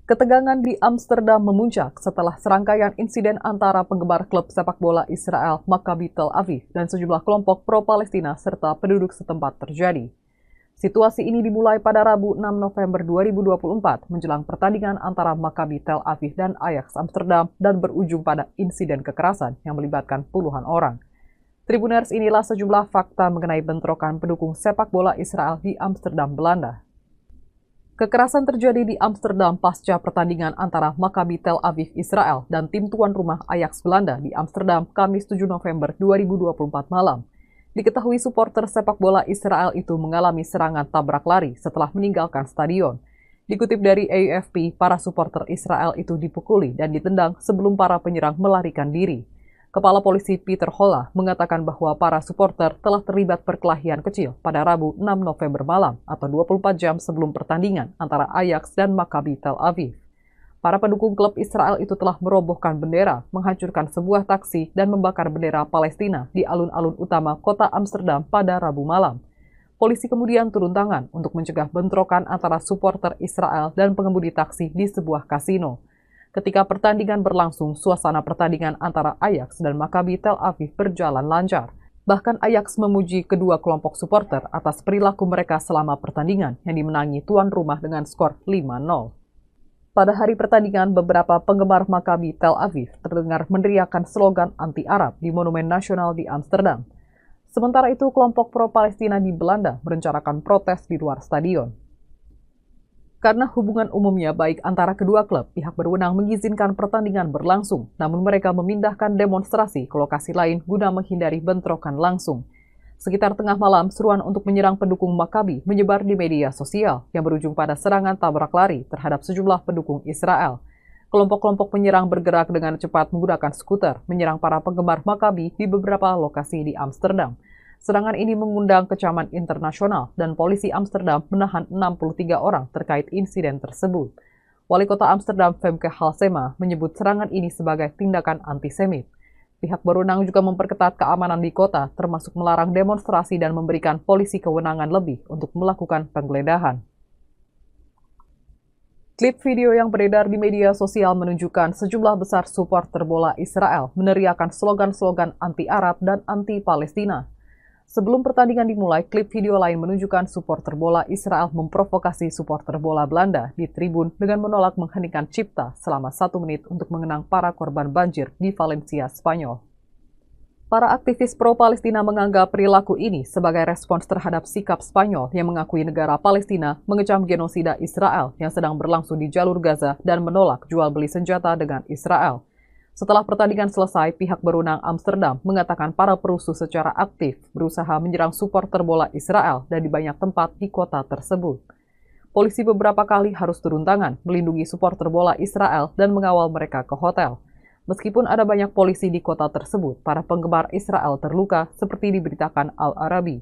Ketegangan di Amsterdam memuncak setelah serangkaian insiden antara penggemar klub sepak bola Israel Maccabi Tel Aviv dan sejumlah kelompok pro-Palestina serta penduduk setempat terjadi. Situasi ini dimulai pada Rabu 6 November 2024 menjelang pertandingan antara Maccabi Tel Aviv dan Ajax Amsterdam dan berujung pada insiden kekerasan yang melibatkan puluhan orang. Tribuners, inilah sejumlah fakta mengenai bentrokan pendukung sepak bola Israel di Amsterdam, Belanda. Kekerasan terjadi di Amsterdam pasca pertandingan antara Maccabi Tel Aviv Israel dan tim tuan rumah Ajax Belanda di Amsterdam Kamis 7 November 2024 malam. Diketahui supporter sepak bola Israel itu mengalami serangan tabrak lari setelah meninggalkan stadion. Dikutip dari AFP, para supporter Israel itu dipukuli dan ditendang sebelum para penyerang melarikan diri. Kepala Polisi Peter Holla mengatakan bahwa para supporter telah terlibat perkelahian kecil pada Rabu 6 November malam atau 24 jam sebelum pertandingan antara Ajax dan Maccabi Tel Aviv. Para pendukung klub Israel itu telah merobohkan bendera, menghancurkan sebuah taksi, dan membakar bendera Palestina di alun-alun utama kota Amsterdam pada Rabu malam. Polisi kemudian turun tangan untuk mencegah bentrokan antara supporter Israel dan pengemudi taksi di sebuah kasino. Ketika pertandingan berlangsung, suasana pertandingan antara Ajax dan Maccabi Tel Aviv berjalan lancar. Bahkan Ajax memuji kedua kelompok supporter atas perilaku mereka selama pertandingan yang dimenangi tuan rumah dengan skor 5-0. Pada hari pertandingan, beberapa penggemar Maccabi Tel Aviv terdengar meneriakkan slogan anti-Arab di Monumen Nasional di Amsterdam. Sementara itu, kelompok pro-Palestina di Belanda merencanakan protes di luar stadion. Karena hubungan umumnya baik antara kedua klub, pihak berwenang mengizinkan pertandingan berlangsung, namun mereka memindahkan demonstrasi ke lokasi lain guna menghindari bentrokan langsung. Sekitar tengah malam, seruan untuk menyerang pendukung Maccabi menyebar di media sosial yang berujung pada serangan tabrak lari terhadap sejumlah pendukung Israel. Kelompok-kelompok penyerang bergerak dengan cepat menggunakan skuter, menyerang para penggemar Maccabi di beberapa lokasi di Amsterdam. Serangan ini mengundang kecaman internasional dan polisi Amsterdam menahan 63 orang terkait insiden tersebut. Wali kota Amsterdam Femke Halsema menyebut serangan ini sebagai tindakan antisemit. Pihak berwenang juga memperketat keamanan di kota, termasuk melarang demonstrasi dan memberikan polisi kewenangan lebih untuk melakukan penggeledahan. Klip video yang beredar di media sosial menunjukkan sejumlah besar supporter bola Israel meneriakkan slogan-slogan anti-Arab dan anti-Palestina. Sebelum pertandingan dimulai, klip video lain menunjukkan supporter bola Israel memprovokasi supporter bola Belanda di tribun dengan menolak mengheningkan cipta selama 1 menit untuk mengenang para korban banjir di Valencia, Spanyol. Para aktivis pro-Palestina menganggap perilaku ini sebagai respons terhadap sikap Spanyol yang mengakui negara Palestina mengecam genosida Israel yang sedang berlangsung di jalur Gaza dan menolak jual beli senjata dengan Israel. Setelah pertandingan selesai, pihak berwenang Amsterdam mengatakan para perusuh secara aktif berusaha menyerang supporter bola Israel dan di banyak tempat di kota tersebut. Polisi beberapa kali harus turun tangan melindungi supporter bola Israel dan mengawal mereka ke hotel. Meskipun ada banyak polisi di kota tersebut, para penggemar Israel terluka seperti diberitakan Al-Arabi.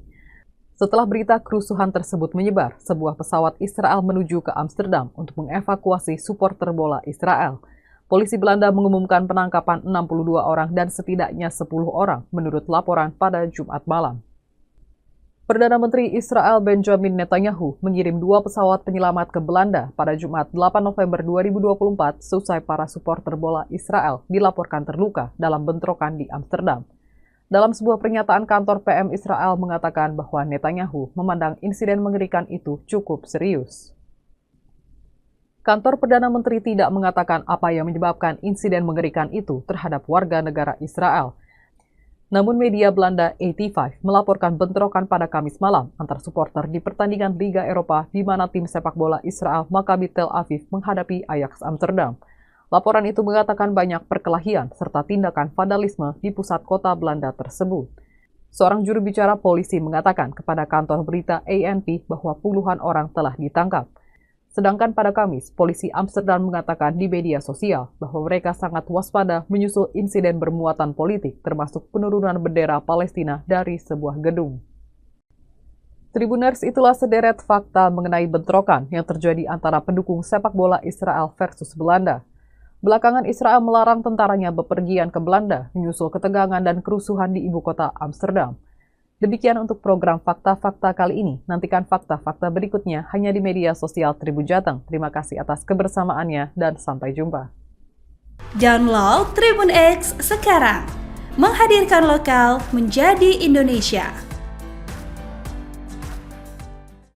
Setelah berita kerusuhan tersebut menyebar, sebuah pesawat Israel menuju ke Amsterdam untuk mengevakuasi supporter bola Israel. Polisi Belanda mengumumkan penangkapan 62 orang dan setidaknya 10 orang menurut laporan pada Jumat malam. Perdana Menteri Israel Benjamin Netanyahu mengirim 2 pesawat penyelamat ke Belanda pada Jumat 8 November 2024 seusai para supporter bola Israel dilaporkan terluka dalam bentrokan di Amsterdam. Dalam sebuah pernyataan, kantor PM Israel mengatakan bahwa Netanyahu memandang insiden mengerikan itu cukup serius. Kantor Perdana Menteri tidak mengatakan apa yang menyebabkan insiden mengerikan itu terhadap warga negara Israel. Namun media Belanda AT5 melaporkan bentrokan pada Kamis malam antar supporter di pertandingan Liga Eropa di mana tim sepak bola Israel Maccabi Tel Aviv menghadapi Ajax Amsterdam. Laporan itu mengatakan banyak perkelahian serta tindakan vandalisme di pusat kota Belanda tersebut. Seorang juru bicara polisi mengatakan kepada kantor berita ANP bahwa puluhan orang telah ditangkap. Sedangkan pada Kamis, polisi Amsterdam mengatakan di media sosial bahwa mereka sangat waspada menyusul insiden bermuatan politik termasuk penurunan bendera Palestina dari sebuah gedung. Tribuners, itulah sederet fakta mengenai bentrokan yang terjadi antara pendukung sepak bola Israel versus Belanda. Belakangan Israel melarang tentaranya bepergian ke Belanda menyusul ketegangan dan kerusuhan di ibu kota Amsterdam. Demikian untuk program Fakta-Fakta kali ini. Nantikan fakta-fakta berikutnya hanya di media sosial Tribun Jateng. Terima kasih atas kebersamaannya dan sampai jumpa. Download Tribun X sekarang. Menghadirkan lokal menjadi Indonesia.